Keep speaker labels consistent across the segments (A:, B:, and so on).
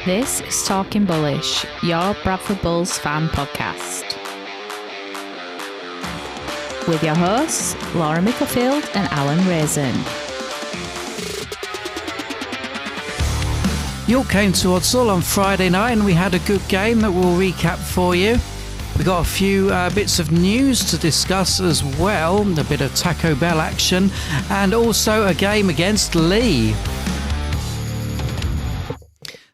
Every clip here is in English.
A: This is Talking Bullish, your Bradford Bulls fan podcast. With your hosts, Laura Micklefield and Alan Raisin.
B: York came to Odsal on Friday night and we had a good game that we'll recap for you. We got a few bits of news to discuss as well, a bit of Taco Bell action and also a game against Leigh.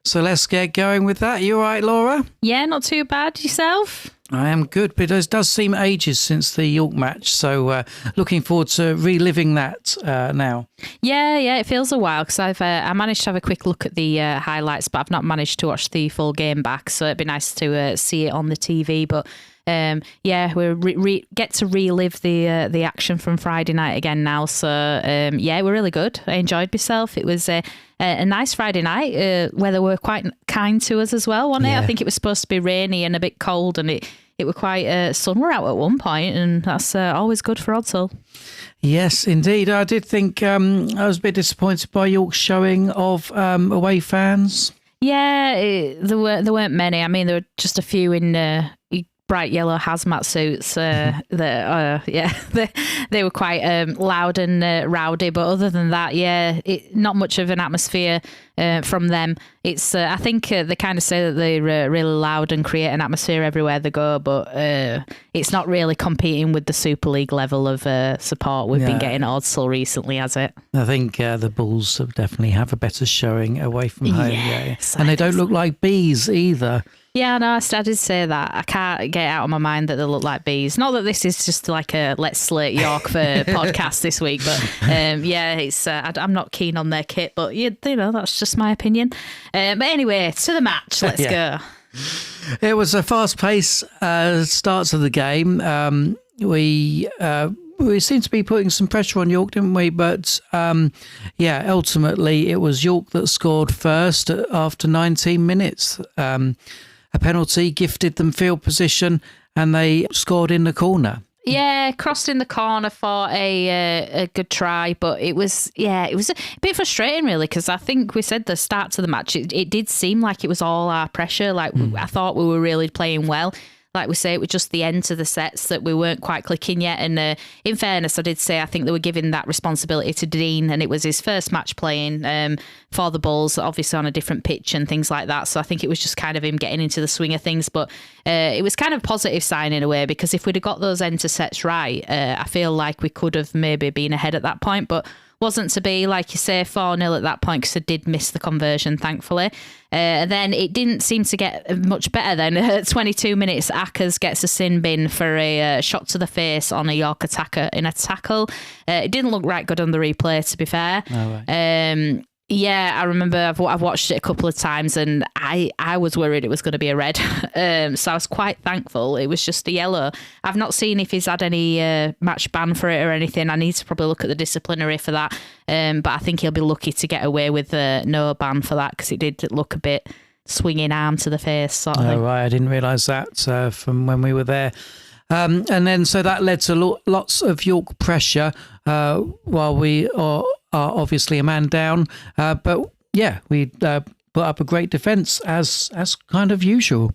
B: So let's get going with that. You all right, Laura?
A: Yeah, not too bad. Yourself?
B: I am good, but it does seem ages since the York match, so looking forward to reliving that now.
A: Yeah, it feels a while because I managed to have a quick look at the highlights, but I've not managed to watch the full game back, so it'd be nice to see it on the TV. But we get to relive the action from Friday night again now. So we're really good. I enjoyed myself. It was a nice Friday night. Weather were quite kind to us as well, wasn't it? I think it was supposed to be rainy and a bit cold, and it were quite sun were out at one point, and that's always good for Odsal.
B: Yes, indeed. I did think I was a bit disappointed by York's showing of away fans. Yeah,
A: there weren't many. I mean, there were just a few in bright yellow hazmat suits. They were quite loud and rowdy. But other than that, not much of an atmosphere from them. It's I think they kind of say that they're really loud and create an atmosphere everywhere they go, but it's not really competing with the Super League level of support we've been getting at Odsal recently, has it?
B: I think the Bulls definitely have a better showing away from home.
A: Yes,
B: and they don't look like bees either.
A: Yeah, no, I did say that. I can't get out of my mind that they look like bees. Not that this is just like a Let's Slate York for podcast this week, but it's I'm not keen on their kit, but you know, that's just my opinion. But anyway, to the match, let's go.
B: It was a fast-paced start to the game. We seemed to be putting some pressure on York, didn't we? But ultimately it was York that scored first after 19 minutes. A penalty gifted them field position and they scored in the corner.
A: Yeah, crossed in the corner for a good try, but it was a bit frustrating really, because I think we said the start to the match, it did seem like it was all our pressure. I thought we were really playing well. Like we say, it was just the end to the sets that we weren't quite clicking yet. And in fairness, I did say I think they were giving that responsibility to Dean, and it was his first match playing for the Bulls, obviously on a different pitch and things like that. So I think it was just kind of him getting into the swing of things. But it was kind of a positive sign in a way, because if we'd have got those end to sets right, I feel like we could have maybe been ahead at that point. But wasn't to be, like you say, 4-0 at that point, because I did miss the conversion, thankfully. Then it didn't seem to get much better then. At 22 minutes, Ackers gets a sin bin for a shot to the face on a York attacker in a tackle. It didn't look right good on the replay, to be fair.
B: Oh, right.
A: I remember I've watched it a couple of times and I was worried it was going to be a red. So I was quite thankful it was just a yellow. I've not seen if he's had any match ban for it or anything. I need to probably look at the disciplinary for that. But I think he'll be lucky to get away with no ban for that, because it did look a bit swinging arm to the face sort of thing.
B: Right, I didn't realise that from when we were there. And then so that led to lots of York pressure while we are obviously a man down. We put up a great defence as kind of usual.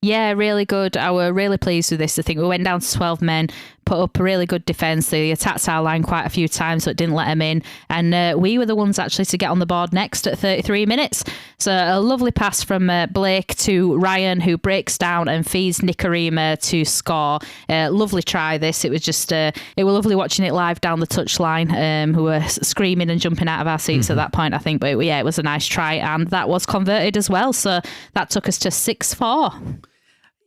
A: Yeah, really good. I were really pleased with this. I think we went down to 12 men, put up a really good defence. They attacked our line quite a few times, but didn't let them in. And we were the ones actually to get on the board next at 33 minutes. So a lovely pass from Blake to Ryan, who breaks down and feeds Nikarima to score. Lovely try this. It was just, it was lovely watching it live down the touchline, who were screaming and jumping out of our seats at that point, I think. But it was a nice try, and that was converted as well. So that took us to 6-4.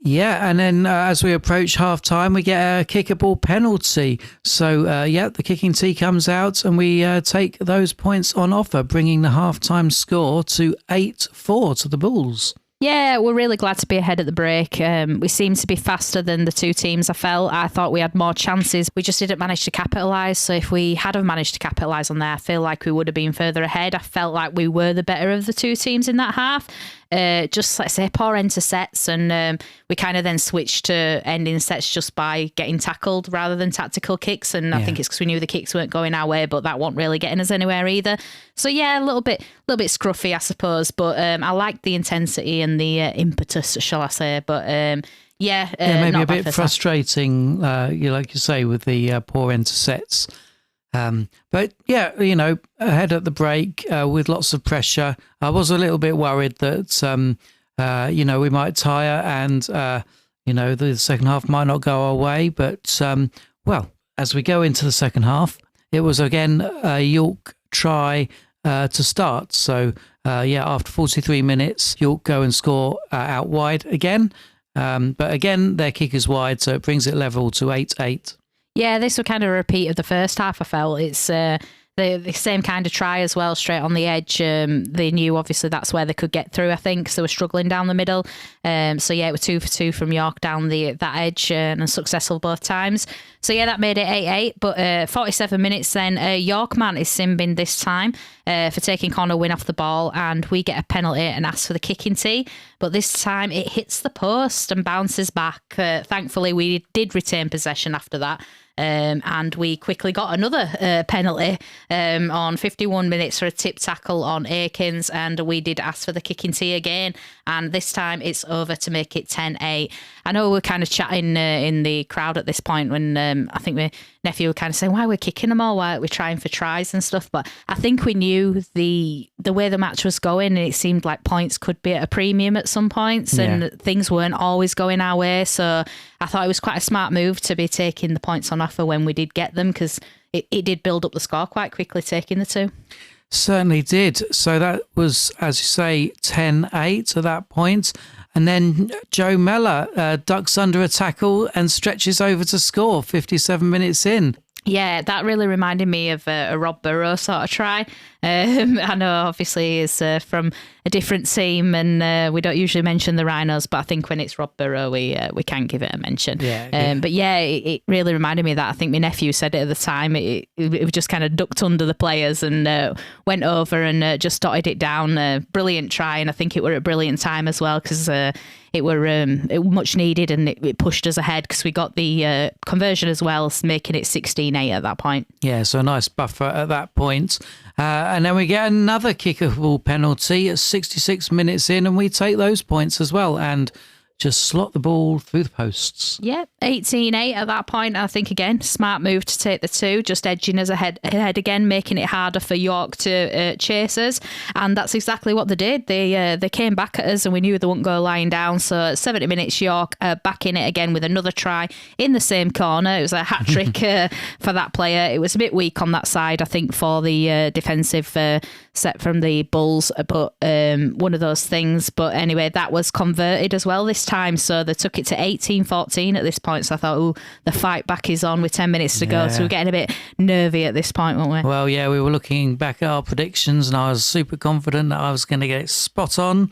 B: Yeah, and then as we approach half-time, we get a kickable penalty. So, the kicking tee comes out and we take those points on offer, bringing the half-time score to 8-4 to the Bulls.
A: Yeah, we're really glad to be ahead at the break. We seem to be faster than the two teams. I thought we had more chances. We just didn't manage to capitalise. So if we had have managed to capitalise on there, I feel like we would have been further ahead. I felt like we were the better of the two teams in that half. just, let's say, poor end to sets. And we kind of then switched to ending sets just by getting tackled rather than tactical kicks. And I think it's because we knew the kicks weren't going our way, but that wasn't really getting us anywhere either. So, yeah, a little bit scruffy, I suppose. But I liked the intensity and the impetus, shall I say. But
B: maybe a bit frustrating, like you say, with the poor end to sets. But yeah, ahead at the break with lots of pressure. I was a little bit worried that, we might tire and, the second half might not go our way. But, as we go into the second half, it was again a York try to start. So, after 43 minutes, York go and score out wide again. But again, their kick is wide, so it brings it level to 8-8.
A: Yeah, this was kind of a repeat of the first half, I felt. It's the same kind of try as well, straight on the edge. They knew, obviously, that's where they could get through, I think, so they were struggling down the middle. So, yeah, it was 2 for 2 from York down that edge and successful both times. So, yeah, that made it 8-8. But 47 minutes then, York man is sin-binned this time for taking corner win off the ball, and we get a penalty and ask for the kicking tee. But this time it hits the post and bounces back. Thankfully, we did retain possession after that. And we quickly got another penalty on 51 minutes for a tip tackle on Akins, and we did ask for the kicking tee again, and this time it's over to make it 10-8. I know we're kind of chatting in the crowd at this point when I think my nephew were kind of saying, why we're kicking them all, why aren't we trying for tries and stuff, but I think we knew the way the match was going, and it seemed like points could be at a premium at some points, and things weren't always going our way, so I thought it was quite a smart move to be taking the points on offer when we did get them, because it did build up the score quite quickly, taking the 2.
B: Certainly did. So that was, as you say, 10-8 at that point. And then Joe Mellor ducks under a tackle and stretches over to score 57 minutes in.
A: Yeah, that really reminded me of a Rob Burrow sort of try. I know, obviously, he's from a different team, and we don't usually mention the Rhinos, but I think when it's Rob Burrow, we can give it a mention. But yeah, it really reminded me of that. I think my nephew said it at the time. It just kind of ducked under the players and went over and just dotted it down. Brilliant try, and I think it were a brilliant time as well, because it were much needed, and it pushed us ahead because we got the conversion as well, making it 16-8 at that point.
B: Yeah, so a nice buffer at that point. And then we get another kickable penalty at 66 minutes in, and we take those points as well and just slot the ball through the posts. Yeah,
A: 18-8 at that point. I think, again, smart move to take the 2, just edging us ahead again, making it harder for York to chase us. And that's exactly what they did. They came back at us, and we knew they wouldn't go lying down. So at 70 minutes, York back in it again with another try in the same corner. It was a hat-trick for that player. It was a bit weak on that side, I think, for the defensive set from the Bulls, but one of those things. But anyway, that was converted as well this time, so they took it to 18-14 at this point. So I thought, the fight back is on with 10 minutes to go, so we're getting a bit nervy at this point, weren't we?
B: Well, yeah, we were looking back at our predictions, and I was super confident that I was going to get it spot on.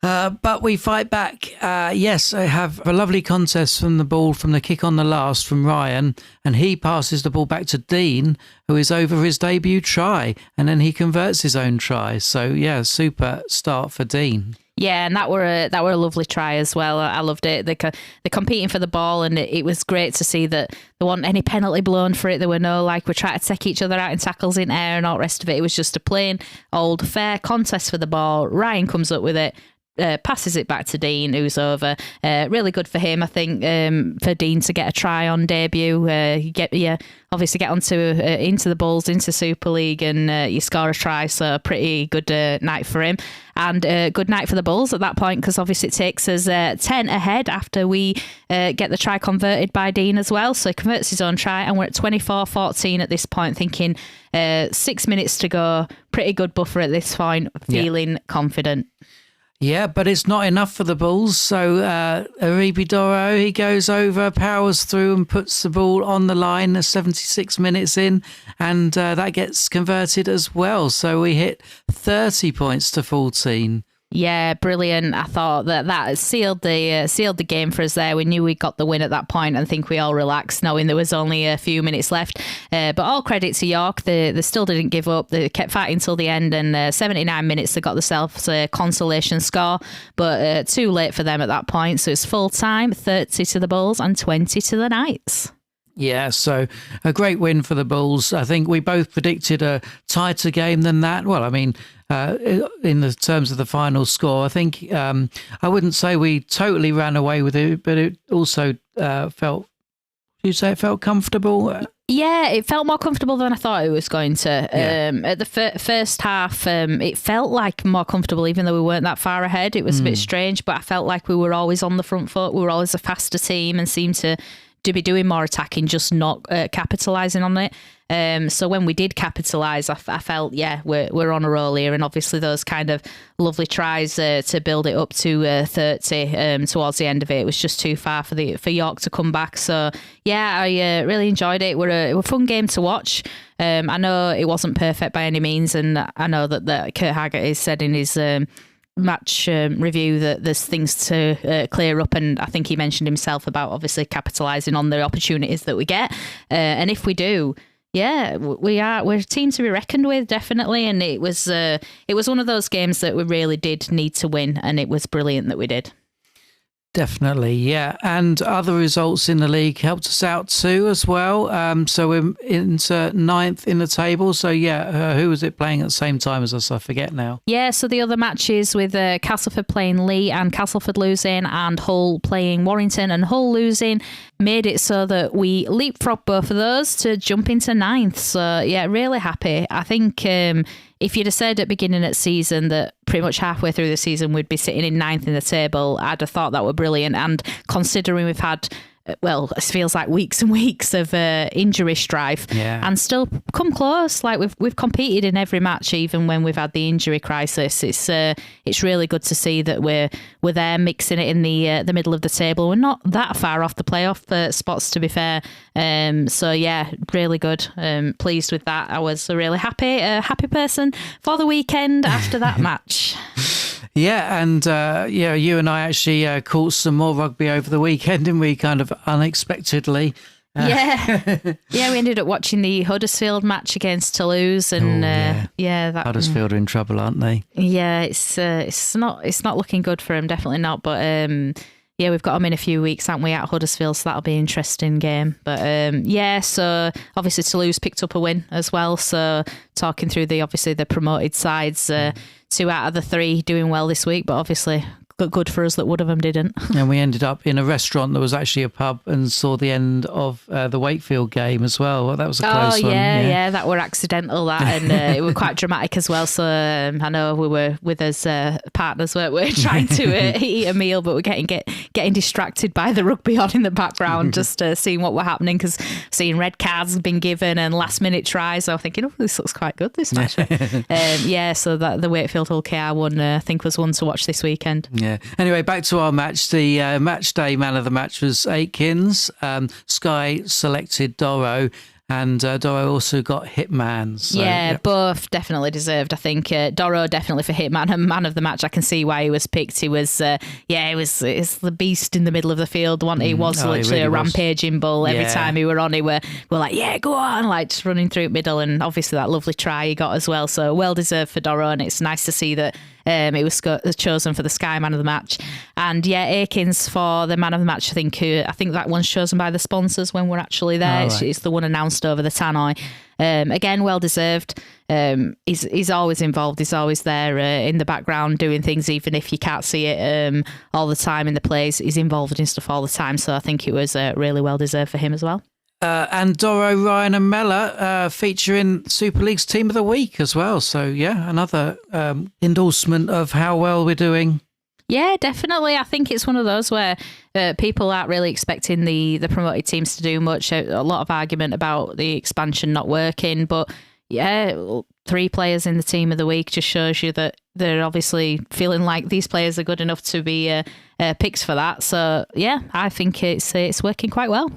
B: But we fight back. Yes, I have a lovely contest from the ball, from the kick on the last from Ryan, and he passes the ball back to Dean, who is over his debut try, and then he converts his own try. So, yeah, super start for Dean.
A: Yeah, and that were a lovely try as well. I loved it. They're competing for the ball, and it was great to see that there wasn't any penalty blown for it. There were no, we're trying to take each other out in tackles in air and all the rest of it. It was just a plain old fair contest for the ball. Ryan comes up with it. Passes it back to Dean, who's over. Really good for him, I think, for Dean to get a try on debut. Obviously get onto into the Bulls, into Super League, and you score a try. So pretty good night for him, and good night for the Bulls at that point, because obviously it takes us 10 ahead after we get the try converted by Dean as well. So he converts his own try, and we're at 24-14 at this point, thinking 6 minutes to go. Pretty good buffer at this point, feeling confident.
B: Yeah, but it's not enough for the Bulls. So Aribidoro, he goes over, powers through and puts the ball on the line 76 minutes in, and that gets converted as well. So we hit 30 points to 14.
A: Yeah, brilliant. I thought that sealed the game for us there. We knew we got the win at that point, and I think we all relaxed knowing there was only a few minutes left. But all credit to York. They still didn't give up. They kept fighting till the end, and 79 minutes they got themselves a consolation score, but too late for them at that point. So it's full time, 30 to the Bulls and 20 to the Knights.
B: Yeah, so a great win for the Bulls. I think we both predicted a tighter game than that. Well, I mean, in the terms of the final score, I think I wouldn't say we totally ran away with it, but it also felt. You'd say it felt comfortable.
A: Yeah, it felt more comfortable than I thought it was going to.
B: Yeah.
A: At the first half, it felt like more comfortable, even though we weren't that far ahead. It was a bit strange, but I felt like we were always on the front foot. We were always a faster team and seemed to be doing more attacking, just not capitalising on it. So when we did capitalise, I felt, we're on a roll here. And obviously those kind of lovely tries to build it up to 30 towards the end of it was just too far for York to come back. So, yeah, I really enjoyed it. It were a fun game to watch. I know it wasn't perfect by any means. And I know that Kurt Haggart said in his match review that there's things to clear up, and I think he mentioned himself about obviously capitalising on the opportunities that we get, and if we do, we're a team to be reckoned with, definitely. And it was one of those games that we really did need to win, and it was brilliant that we did.
B: Definitely, yeah. And other results in the league helped us out too as well. So we're into ninth in the table. So, who was it playing at the same time as us? I forget now. Yeah,
A: so the other matches with Castleford playing Leigh and Castleford losing, and Hull playing Warrington and Hull losing, made it so that we leapfrogged both of those to jump into ninth. So, yeah, really happy. I think if you'd have said at the beginning of season that pretty much halfway through the season we'd be sitting in ninth in the table, I'd have thought that were brilliant. And considering we've had, well, it feels like weeks and weeks of injury strife, and still come close. Like we've competed in every match, even when we've had the injury crisis. It's really good to see that we're there mixing it in the middle of the table. We're not that far off the playoff spots, to be fair. So yeah, really good. Pleased with that. I was a really happy person for the weekend after that match.
B: Yeah, and you and I actually caught some more rugby over the weekend, didn't we? Kind of unexpectedly.
A: We ended up watching the Huddersfield match against Toulouse, and that
B: Huddersfield are in trouble, aren't they?
A: Yeah, it's not looking good for them, definitely not. But we've got them in a few weeks, haven't we, at Huddersfield? So that'll be an interesting game. But so obviously Toulouse picked up a win as well. So talking through the promoted sides. 2 out of the 3 doing well this week, but obviously good for us that one of them didn't. And
B: we ended up in a restaurant that was actually a pub and saw the end of the Wakefield game as well. Well, that was a close one.
A: Yeah, that were accidental, that, and it was quite dramatic as well. So I know we were with us partners, weren't we, trying to eat a meal, but we're getting distracted by the rugby on in the background, just seeing what were happening, because seeing red cards been given and last minute tries. So I'm thinking, this looks quite good, this match. So that the Wakefield Hull KR one, I think, was one to watch this weekend.
B: Yeah. Anyway, back to our match. The match day man of the match was Aikens. Sky selected Doro, and Doro also got Hitman. So,
A: both definitely deserved. I think Doro definitely for Hitman and man of the match. I can see why he was picked. He was, it's the beast in the middle of the field. He was literally really a rampaging bull. Every time he were on, we're like, go on, like just running through middle, and obviously that lovely try he got as well. So well deserved for Doro, and it's nice to see that. It was chosen for the Sky man of the match, and Aikens for the man of the match. I think that one's chosen by the sponsors when we're actually there. Right. It's the one announced over the tannoy. Again, well deserved. He's always involved. He's always there in the background doing things, even if you can't see it all the time in the plays. He's involved in stuff all the time. So I think it was really well deserved for him as well.
B: And Doro, Ryan and Mella featuring Super League's Team of the Week as well. So, another endorsement of how well we're doing.
A: Yeah, definitely. I think it's one of those where people aren't really expecting the promoted teams to do much. A lot of argument about the expansion not working. But, 3 players in the Team of the Week just shows you that they're obviously feeling like these players are good enough to be picked for that. So, I think it's working quite well.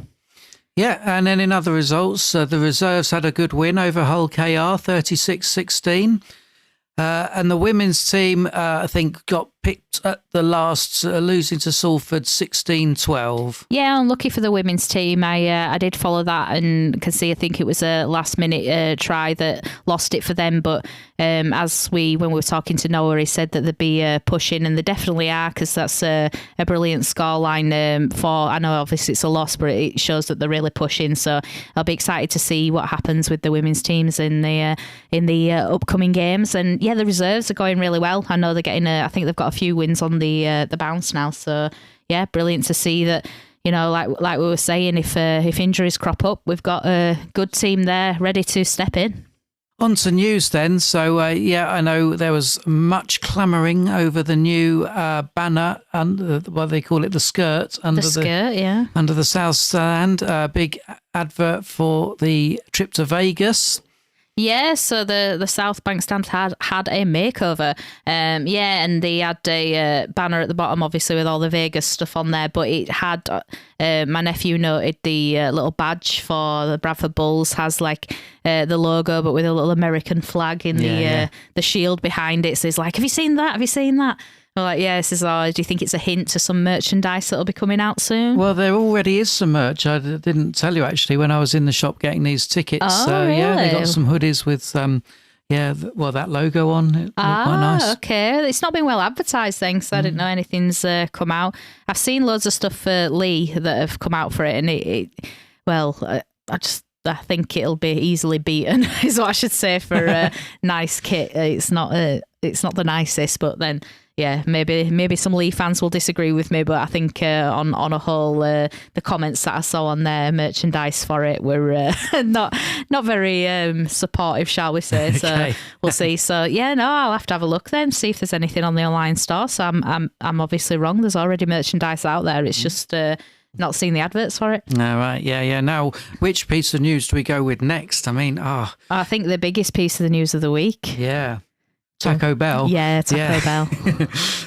B: Yeah, and then in other results, the reserves had a good win over Hull KR, 36-16. And the women's team, I think, got picked at the last, losing to Salford 16-12.
A: Yeah, unlucky for the women's team. I did follow that and can see, I think it was a last minute try that lost it for them. But when we were talking to Noah, he said that they'd be pushing, and they definitely are, because that's a brilliant scoreline for, I know obviously it's a loss, but it shows that they're really pushing. So I'll be excited to see what happens with the women's teams in the upcoming games. And yeah, the reserves are going really well. I know they're getting I think they've got a few wins on the bounce now. So yeah, brilliant to see that. You know, like we were saying, if injuries crop up, we've got a good team there ready to step in.
B: On to news then. So, I know there was much clamouring over the new banner, under what they call it, the skirt. Under the skirt,
A: yeah.
B: Under the South Stand, big advert for the trip to Vegas.
A: Yeah, so the South Bank stand had a makeover. And they had a banner at the bottom, obviously, with all the Vegas stuff on there. But it had, my nephew noted the little badge for the Bradford Bulls has like the logo, but with a little American flag in the shield behind it. So he's like, have you seen that? Have you seen that? I'm like, yeah, this is do you think it's a hint to some merchandise that'll be coming out soon?
B: Well, there already is some merch. I didn't tell you, actually, when I was in the shop getting these tickets.
A: Oh,
B: so,
A: really?
B: yeah, they got some hoodies with, that logo on. It looked quite nice.
A: Okay. It's not been well advertised then, because I didn't know anything's come out. I've seen loads of stuff for Leigh that have come out for it, and I think it'll be easily beaten, is what I should say, for a nice kit. It's not the nicest, but then... Yeah, maybe some Leigh fans will disagree with me, but I think on a whole, the comments that I saw on their merchandise for it were not very supportive, shall we say? So
B: Okay.
A: We'll see. So yeah, no, I'll have to have a look then, see if there's anything on the online store. So I'm obviously wrong. There's already merchandise out there. It's just not seeing the adverts for it.
B: All right, yeah. Now, which piece of news do we go with next? I mean,
A: I think the biggest piece of the news of the week.
B: Yeah. Taco Bell.
A: Yeah, Taco Bell.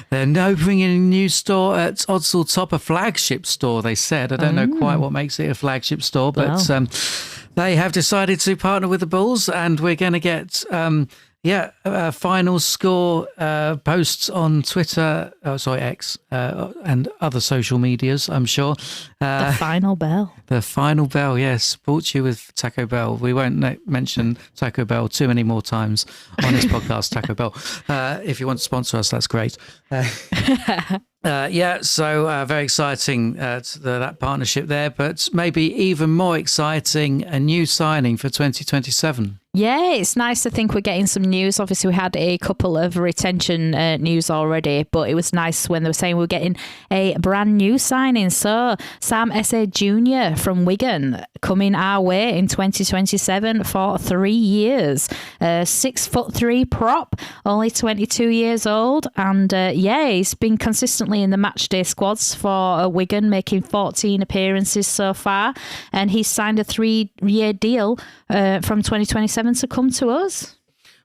B: They're opening a new store at Odsal Top, a flagship store, they said. I don't know quite what makes it a flagship store, but they have decided to partner with the Bulls, and we're going to get final score posts on Twitter, X, and other social medias, I'm sure.
A: The final bell.
B: The final bell, yes. Brought to you with Taco Bell. We won't mention Taco Bell too many more times on this podcast, Taco Bell. If you want to sponsor us, that's great. So very exciting that partnership there, but maybe even more exciting, a new signing for 2027.
A: Yeah, it's nice to think we're getting some news. Obviously, we had a couple of retention news already, but it was nice when they were saying we were getting a brand new signing. So Sam Esse Jr. from Wigan coming our way in 2027 for 3 years. 6'3" prop, only 22 years old. And he's been consistently in the matchday squads for Wigan, making 14 appearances so far. And he's signed a 3-year deal from 2027 to come to us.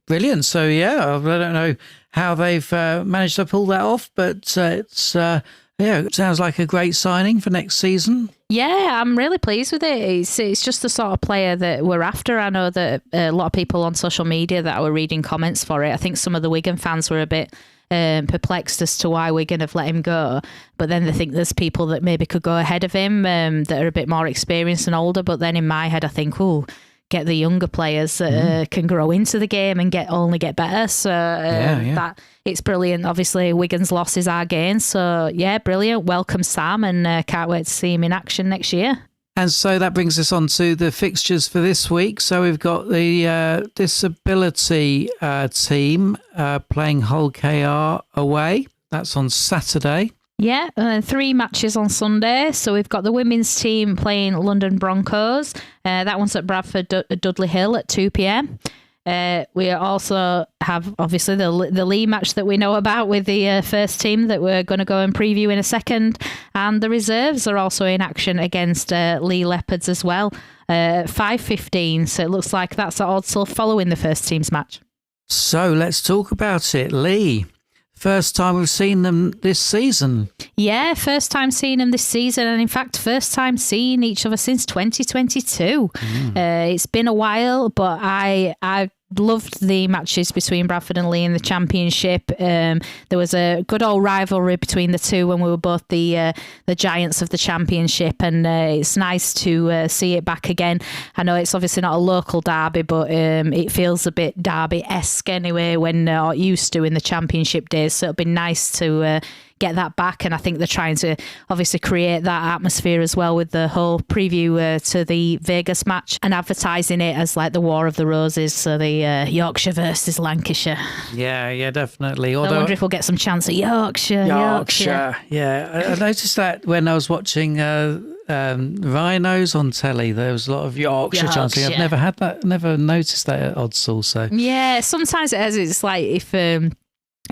B: Brilliant. So, I don't know how they've managed to pull that off, but it sounds like a great signing for next season.
A: Yeah, I'm really pleased with it. It's just the sort of player that we're after. I know that a lot of people on social media that were reading comments for it, I think some of the Wigan fans were a bit perplexed as to why Wigan have let him go, but then they think there's people that maybe could go ahead of him that are a bit more experienced and older. But then in my head I think, get the younger players that can grow into the game and only get better. So that it's brilliant. Obviously, Wigan's loss is our gain. So yeah, brilliant. Welcome Sam, and can't wait to see him in action next year.
B: And so that brings us on to the fixtures for this week. So we've got the disability team playing Hull KR away. That's on Saturday.
A: Yeah, and then 3 matches on Sunday. So we've got the women's team playing London Broncos. That one's at Bradford Dudley Hill at 2 p.m. We also have, obviously, the Leigh match that we know about with the first team that we're going to go and preview in a second. And the reserves are also in action against Leigh Leopards as well, 5:15. So it looks like that's at Odsal following the first team's match.
B: So let's talk about it. Leigh, first time we've seen them this season.
A: Yeah, first time seeing them this season, and in fact, first time seeing each other since 2022. It's been a while, but I loved the matches between Bradford and Leigh in the Championship. There was a good old rivalry between the two when we were both the giants of the Championship, and it's nice to see it back again. I know it's obviously not a local derby, but it feels a bit derby-esque anyway when it used to in the Championship days, so it'll be nice to get that back. And I think they're trying to obviously create that atmosphere as well with the whole preview to the Vegas match and advertising it as like the War of the Roses, so the Yorkshire versus Lancashire.
B: Yeah, definitely.
A: I wonder if we'll get some chance at Yorkshire.
B: Yeah. I noticed that when I was watching Rhinos on telly, there was a lot of Yorkshire chanting. I've never noticed that at Odsal. So
A: yeah, sometimes it has. It's like if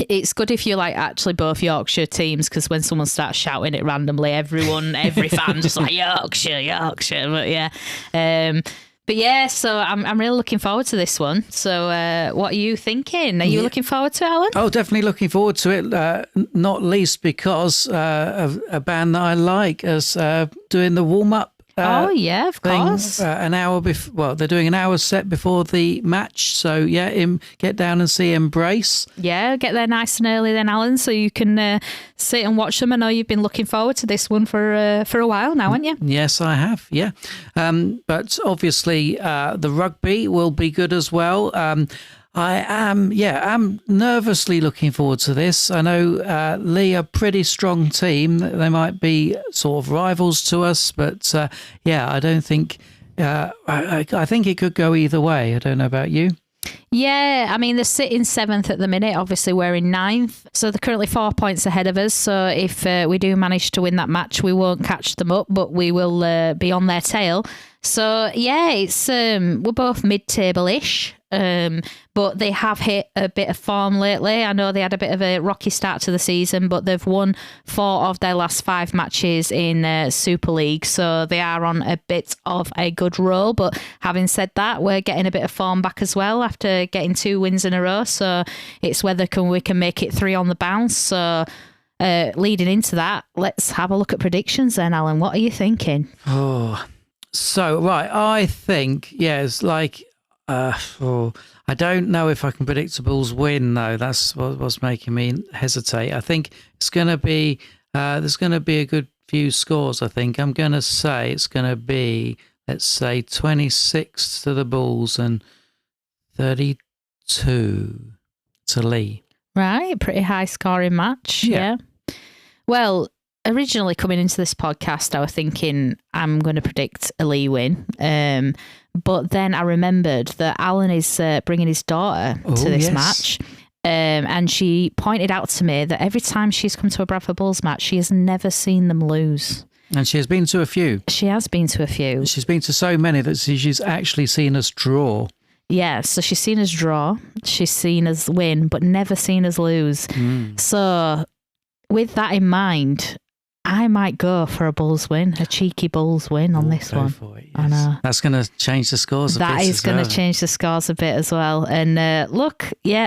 A: it's good if you like actually both Yorkshire teams, because when someone starts shouting it randomly, every fan just like Yorkshire. But yeah, so I'm really looking forward to this one. So what are you thinking? Are you looking forward to it, Alan?
B: Oh, definitely looking forward to it, not least because of a band that I like is doing the warm-up.
A: Of course.
B: An hour before. Well, they're doing an hour set before the match. So yeah, get down and see Embrace.
A: Yeah, get there nice and early then, Alan, so you can sit and watch them. I know you've been looking forward to this one for a while now, haven't you?
B: Yes, I have. Yeah, but obviously the rugby will be good as well. I'm nervously looking forward to this. I know Leigh are a pretty strong team. They might be sort of rivals to us, but I don't think. I think it could go either way. I don't know about you.
A: Yeah, I mean, they're sitting 7th at the minute. Obviously, we're in 9th. So they're currently 4 points ahead of us. So if we do manage to win that match, we won't catch them up, but we will be on their tail. So yeah, it's we're both mid-table-ish. But they have hit a bit of form lately. I know they had a bit of a rocky start to the season, but they've won 4 of their last 5 matches in Super League. So they are on a bit of a good roll. But having said that, we're getting a bit of form back as well after getting 2 wins in a row. So it's whether we can make it 3 on the bounce. So leading into that, let's have a look at predictions then, Alan. What are you thinking?
B: So, right, I think, it's like... I don't know if I can predict the Bulls win, though. That's what's making me hesitate. I think it's going to be there's going to be a good few scores. I think I'm going to say it's going to be, let's say, 26 to the Bulls and 32 to Leigh.
A: Right, pretty high scoring match. Yeah. Well, originally coming into this podcast, I was thinking I'm going to predict a Leigh win. But then I remembered that Alan is bringing his daughter to this match. And she pointed out to me that every time she's come to a Bradford Bulls match, she has never seen them lose.
B: And she has been to a few.
A: She has been to a few.
B: She's been to so many that she's actually seen us draw.
A: Yeah, so she's seen us draw, she's seen us win, but never seen us lose. So with that in mind, I might go for a Bulls win, a cheeky Bulls win on this one.
B: For it, yes.
A: I know.
B: That's going to change the scores a bit.
A: That is going to change the scores a bit as well. And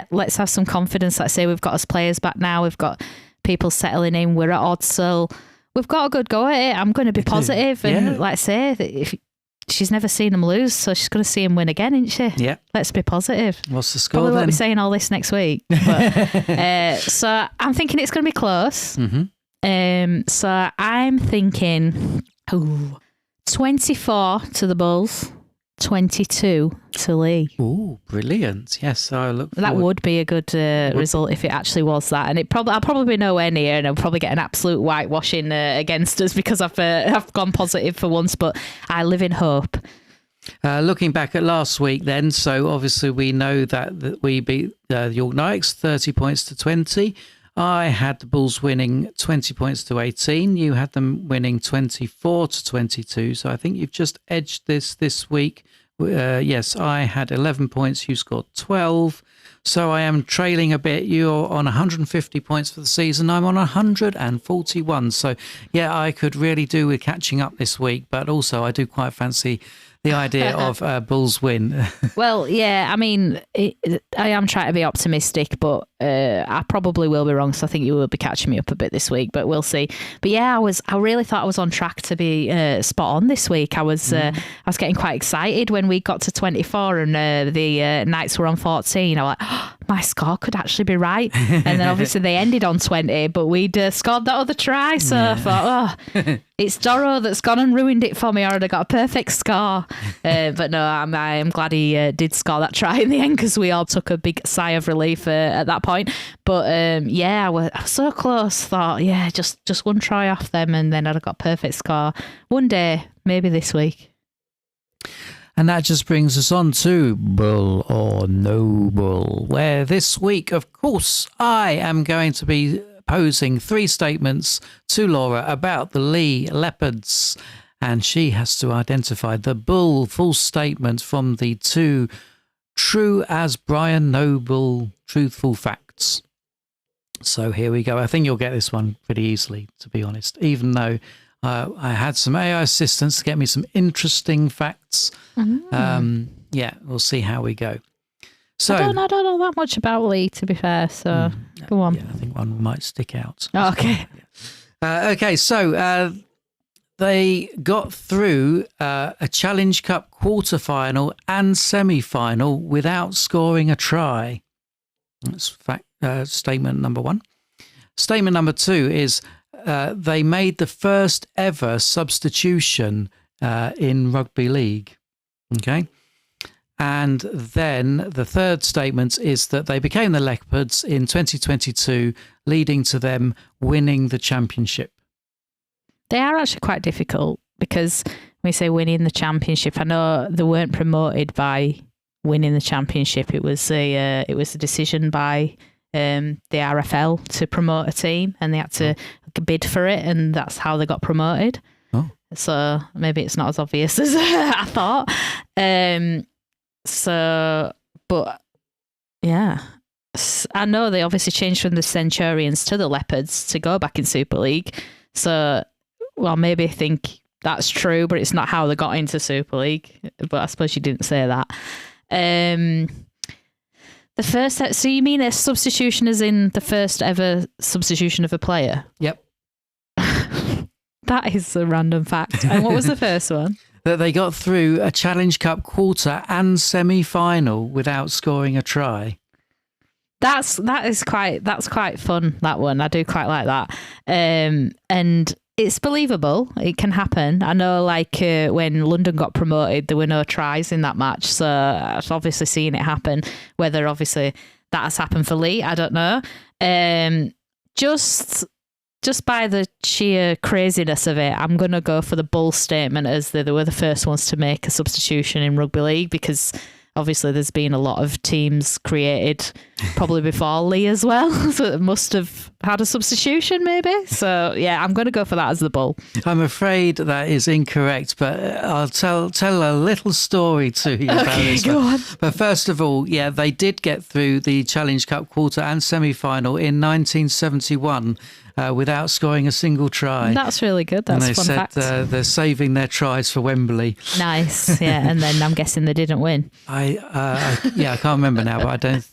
A: let's have some confidence. Like I say, we've got us players back now. We've got people settling in. We're at Odsal. We've got a good go at it. I'm going to be positive. And like I say, if she's never seen them lose, so she's going to see him win again, isn't she?
B: Yeah.
A: Let's be positive.
B: What's the score
A: Probably
B: then?
A: won't be saying all this next week. But, so I'm thinking it's going to be close.
B: Mm-hmm.
A: So I'm thinking 24 to the Bulls, 22 to Leigh.
B: Oh, brilliant. Yes, I look forward.
A: That would be a good result if it actually was that. And I'll probably be nowhere near, and I'll probably get an absolute whitewashing against us because I've gone positive for once, but I live in hope.
B: Looking back at last week then, so obviously we know that we beat the York Knights 30 points to 20. I had the Bulls winning 20 points to 18. You had them winning 24 to 22. So I think you've just edged this week. Yes, I had 11 points. You scored 12. So I am trailing a bit. You're on 150 points for the season. I'm on 141. So yeah, I could really do with catching up this week. But also I do quite fancy the idea of a Bulls win.
A: Well, yeah, I mean, I am trying to be optimistic, but I probably will be wrong. So I think you will be catching me up a bit this week, but we'll see. But yeah, I really thought I was on track to be spot on this week. I was getting quite excited when we got to 24 and the Knights were on 14. I was like, oh, my score could actually be right. And then obviously they ended on 20, but we'd scored that other try. So I thought, oh, it's Doro that's gone and ruined it for me. I already got a perfect score. But no, I am glad he did score that try in the end, because we all took a big sigh of relief at that point. But yeah, I was so close. Thought, yeah, just one try off them, and then I'd have got a perfect score. One day, maybe this week.
B: And that just brings us on to Bull or No Bull, where this week, of course, I am going to be posing 3 statements to Laura about the Leigh Leopards, and she has to identify the Bull full statement from the 2 true as Brian Noble truthful facts. So here we go. I think you'll get this one pretty easily, to be honest, even though I had some AI assistants to get me some interesting facts. Yeah, we'll see how we go. So
A: I don't know that much about Leigh, to be fair. So go on.
B: Yeah, I think one might stick out.
A: Oh, okay.
B: Okay, so they got through a Challenge Cup quarter-final and semi-final without scoring a try. That's statement number 1. Statement number 2 is they made the first ever substitution in rugby league. Okay. And then the third statement is that they became the Leopards in 2022, leading to them winning the championship.
A: They are actually quite difficult, because when we say winning the championship, I know they weren't promoted by winning the championship. It was a decision by the RFL to promote a team, and they had to bid for it, and that's how they got promoted.
B: Oh.
A: So maybe it's not as obvious as I thought. But yeah, I know they obviously changed from the Centurions to the Leopards to go back in Super League. So, well, maybe I think that's true, but it's not how they got into Super League. But I suppose you didn't say that. The first, so you mean a substitution as in the first ever substitution of a player?
B: Yep.
A: That is a random fact. And what was the first one?
B: That they got through a Challenge Cup quarter and semi-final without scoring a try.
A: That's quite fun, that one. I do quite like that. And it's believable. It can happen. I know, like, when London got promoted, there were no tries in that match. So I've obviously seen it happen. Whether, obviously, that has happened for Leigh, I don't know. Just by the sheer craziness of it, I'm going to go for the Bull statement, as they were the first ones to make a substitution in rugby league, because obviously there's been a lot of teams created probably before Leigh as well, so it must have had a substitution maybe. So yeah, I'm going to go for that as the Bull.
B: I'm afraid that is incorrect, but I'll tell a little story to you about this.
A: Go on.
B: But first of all, yeah, they did get through the Challenge Cup quarter and semi-final in 1971 without scoring a single try.
A: That's really good. That's
B: a fun
A: fact.
B: They're saving their tries for Wembley.
A: Nice, yeah. And then I'm guessing they didn't win.
B: I can't remember now, but I don't.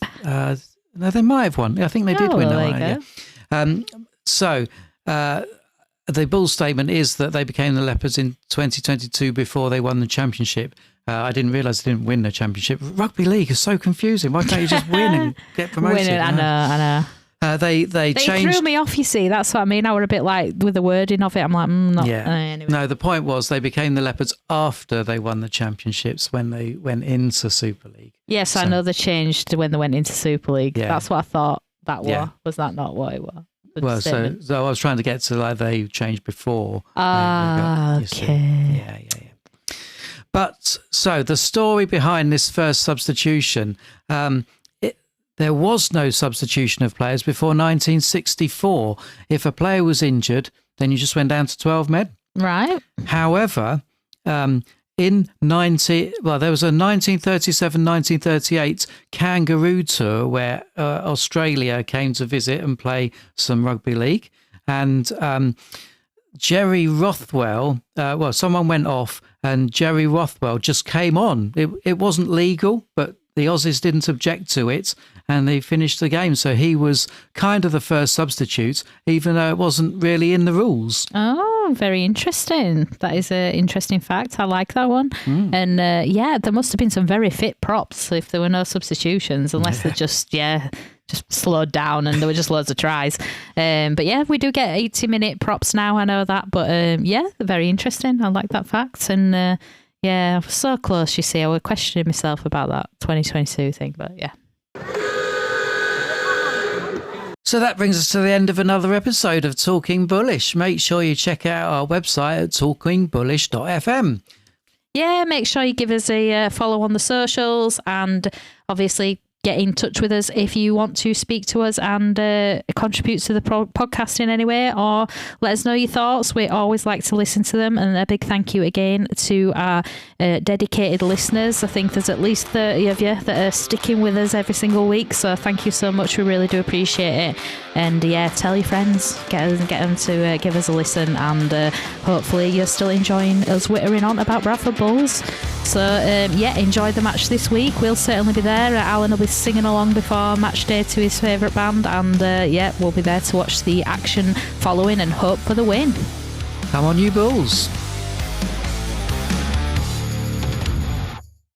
B: No, they might have won. I think they did win that one. Yeah. So the Bull statement is that they became the Leopards in 2022 before they won the championship. I didn't realise they didn't win the championship. Rugby league is so confusing. Why can't you just win and get promoted?
A: I know.
B: They changed.
A: Threw me off, you see. That's what I mean. I were a bit like, with the wording of it, I'm like, not.
B: Yeah.
A: Anyway.
B: No, the point was they became the Leopards after they won the championships, when they went into Super League.
A: Yes, so, I know they changed when they went into Super League.
B: Yeah.
A: That's what I thought that was.
B: Yeah.
A: Was that not what it was?
B: Well, so I was trying to get to, like, they changed before.
A: Okay.
B: Yeah. But so the story behind this first substitution, there was no substitution of players before 1964. If a player was injured, then you just went down to 12 men.
A: Right.
B: However, there was a 1937-1938 Kangaroo Tour where Australia came to visit and play some rugby league. And Jerry Rothwell, someone went off and Jerry Rothwell just came on. It wasn't legal, but the Aussies didn't object to it and they finished the game. So he was kind of the first substitute, even though it wasn't really in the rules.
A: Oh, very interesting. That is an interesting fact. I like that one. And there must have been some very fit props if there were no substitutions, unless they just slowed down and there were just loads of tries. But yeah, we do get 80-minute props now. I know that. But very interesting. I like that fact. And I was so close, you see. I was questioning myself about that 2022 thing. But yeah.
B: So that brings us to the end of another episode of Talking Bullish. Make sure you check out our website at talkingbullish.fm.
A: Yeah, make sure you give us a follow on the socials and obviously get in touch with us if you want to speak to us and contribute to the podcast in any way, or let us know your thoughts. We always like to listen to them. And a big thank you again to our dedicated listeners. I think there's at least 30 of you that are sticking with us every single week. So thank you so much. We really do appreciate it. And tell your friends, get them to give us a listen. And hopefully you're still enjoying us wittering on about Bradford Bulls. So enjoy the match this week. We'll certainly be there. Alan will be singing along before match day to his favourite band, and we'll be there to watch the action following and hope for the win.
B: Come on, you Bulls.